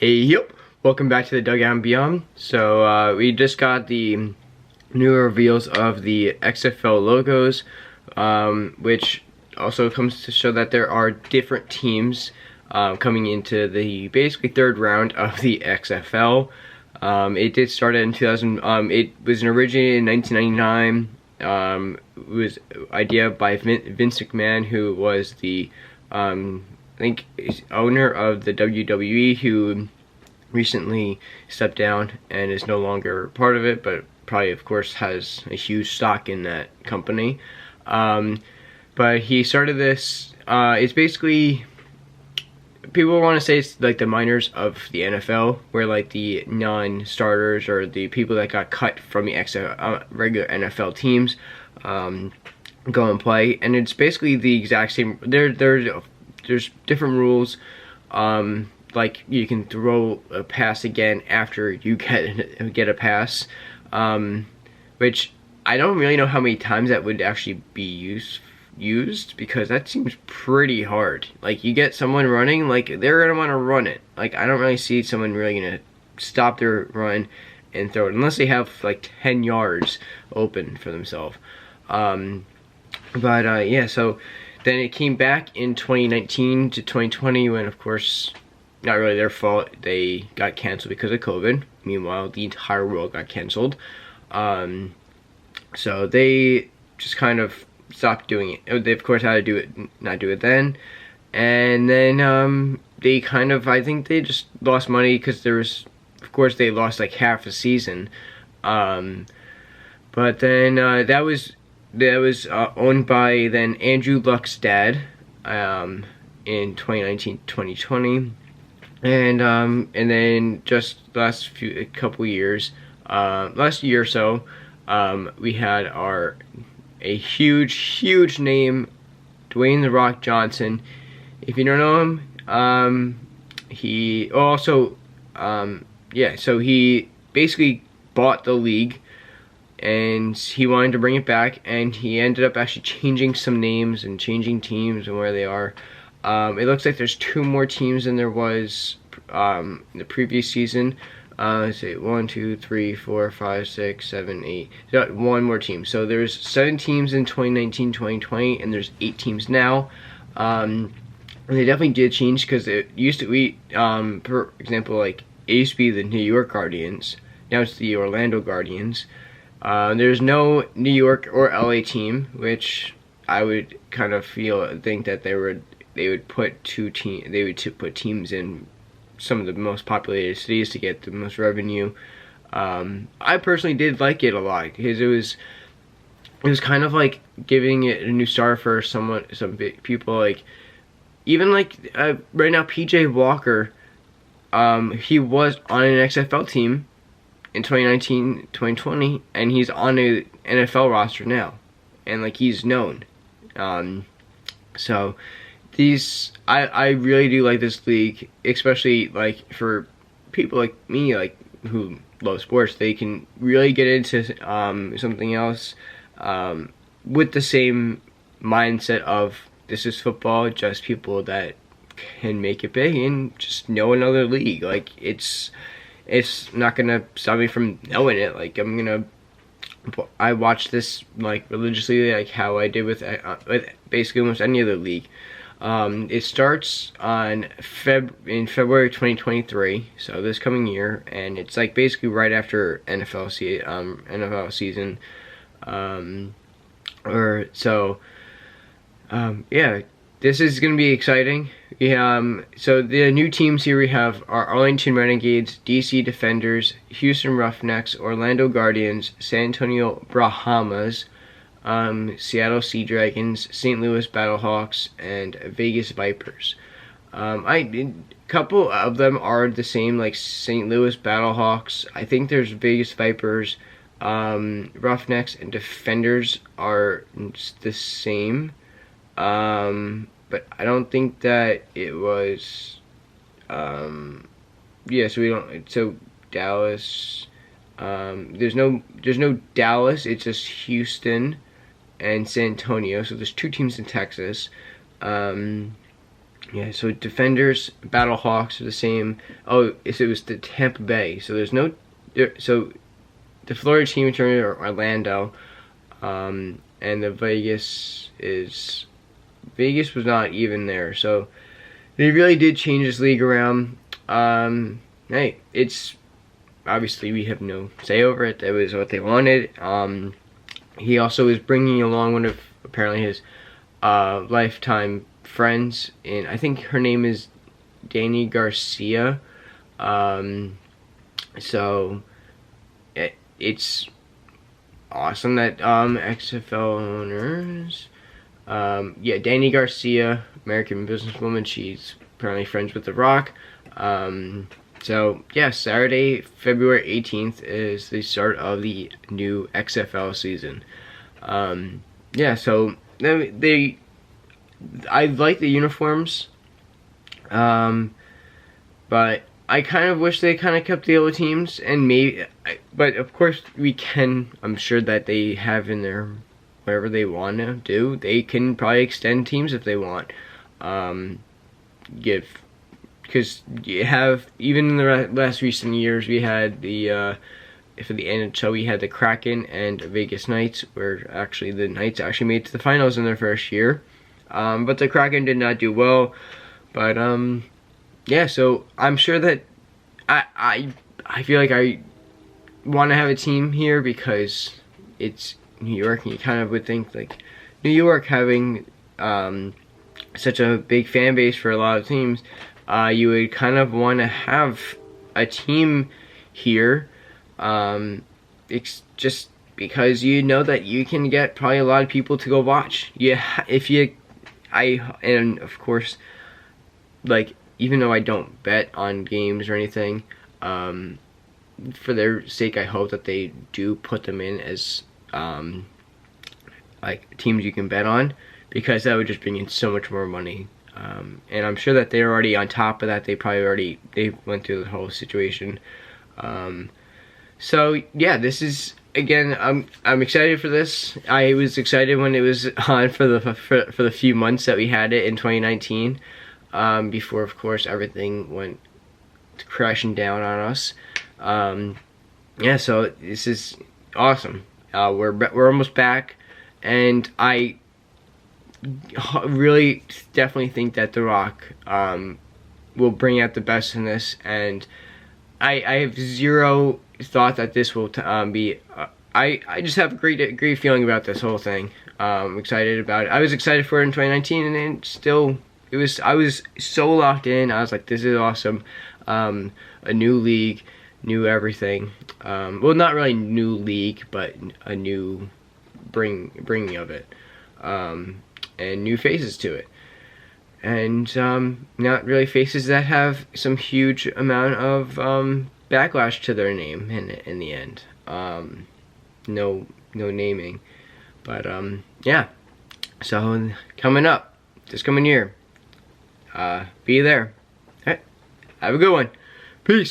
Hey, yep. Welcome back to the Dugout and Beyond. So we just got the new reveals of the XFL logos, which also comes to show that there are different teams coming into the basically third round of the XFL. It did start in 2000. It was originated in 1999. It was idea by Vince McMahon, who was the I think owner of the WWE, who recently stepped down and is no longer part of it, but probably of course has a huge stock in that company. But he started this. It's basically, people want to say it's like the minors of the NFL, where like the non-starters or the people that got cut from the regular NFL teams go and play, and it's basically the exact same. There's different rules. Like you can throw a pass again after you get a pass, which I don't really know how many times that would actually be used, because that seems pretty hard. Like, you get someone running, like, they're gonna want to run it. Like, I don't really see someone really gonna stop their run and throw it unless they have like 10 yards open for themselves. Yeah, so then it came back in 2019 to 2020 when, of course, not really their fault, they got canceled because of COVID. Meanwhile, the entire world got canceled. So they just kind of stopped doing it. They of course had to not do it then. And then they kind of, I think they just lost money because there was, of course they lost like half a season. But then that was owned by then Andrew Luck's dad in 2019-2020. And then just last couple years, last year or so, we had a huge name, Dwayne "The Rock" Johnson. If you don't know him, he also, so he basically bought the league, and he wanted to bring it back, and he ended up actually changing some names and changing teams and where they are. It looks like there's 2 more teams than there was in the previous season. Let's see, 1, 2, 3, 4, 5, 6, 7, 8. So 1 more team. So there's 7 teams in 2019-2020, and there's 8 teams now. And they definitely did change, because it used to be, for example, like it used to be the New York Guardians. Now it's the Orlando Guardians. There's no New York or LA team, which I would kind of think that they would put put teams in some of the most populated cities to get the most revenue. I personally did like it a lot, because it was kind of like giving it a new start for some big people, like even like right now PJ Walker, he was on an XFL team in 2019-2020, and he's on an NFL roster now, and like he's known. So I really do like this league, especially like for people like me, like who love sports. They can really get into something else with the same mindset of, this is football, just people that can make it big and just know another league. Like, it's not gonna stop me from knowing it. Like, I watch this like religiously, like how I did with basically almost any other league. It starts in February 2023, so this coming year, and it's like basically right after NFL season. Yeah, this is gonna be exciting. So the new teams here we have are Arlington Renegades, DC Defenders, Houston Roughnecks, Orlando Guardians, San Antonio Brahmas, Seattle Sea Dragons, St. Louis Battlehawks, and Vegas Vipers. A couple of them are the same, like St. Louis Battlehawks. I think there's Vegas Vipers. Roughnecks and Defenders are the same. But I don't think that it was, yeah, so Dallas, there's no Dallas, it's just Houston and San Antonio, so there's 2 teams in Texas. Yeah, so Defenders, Battlehawks are the same. Oh, it was the Tampa Bay. So there's no, so the Florida team turned to Orlando, and the Vegas was not even there. So they really did change this league around. Hey, it's obviously we have no say over it. That was what they wanted. He also is bringing along one of apparently his lifetime friends, and I think her name is Danny Garcia. So it's awesome that XFL owners, yeah, Danny Garcia, American businesswoman. She's apparently friends with The Rock. So yeah, Saturday, February 18th is the start of the new XFL season. Yeah, so I like the uniforms, but I kind of wish they kind of kept the other teams, and but of course I'm sure that they have in their, whatever they want to do, they can probably extend teams if they want. Because you have, even in the last recent years, we had for the NHL, we had the Kraken and Vegas Knights, where actually the Knights actually made it to the finals in their first year. But the Kraken did not do well. But yeah, so I'm sure that I feel like I want to have a team here because it's New York, and you kind of would think like New York having such a big fan base for a lot of teams, you would kind of want to have a team here. It's just because you know that you can get probably a lot of people to go watch. Yeah, and of course, like, even though I don't bet on games or anything, for their sake, I hope that they do put them in as like teams you can bet on, because that would just bring in so much more money. And I'm sure that they're already on top of that. They went through the whole situation. So yeah, this is, again, I'm excited for this. I was excited when it was on for the few months that we had it in 2019, before of course everything went crashing down on us. Yeah, so this is awesome. We're almost back, and I really definitely think that The Rock will bring out the best in this, and I have zero thought that this will be. I just have a great feeling about this whole thing. I'm excited about it. I was excited for it in 2019, and then still, I was so locked in. I was like, this is awesome. A new league, new everything. Well, not really new league, but a new bringing of it. And new faces to it, and not really faces that have some huge amount of backlash to their name in the end. No naming, but yeah. So coming up this coming year, be there. All right, have a good one. Peace.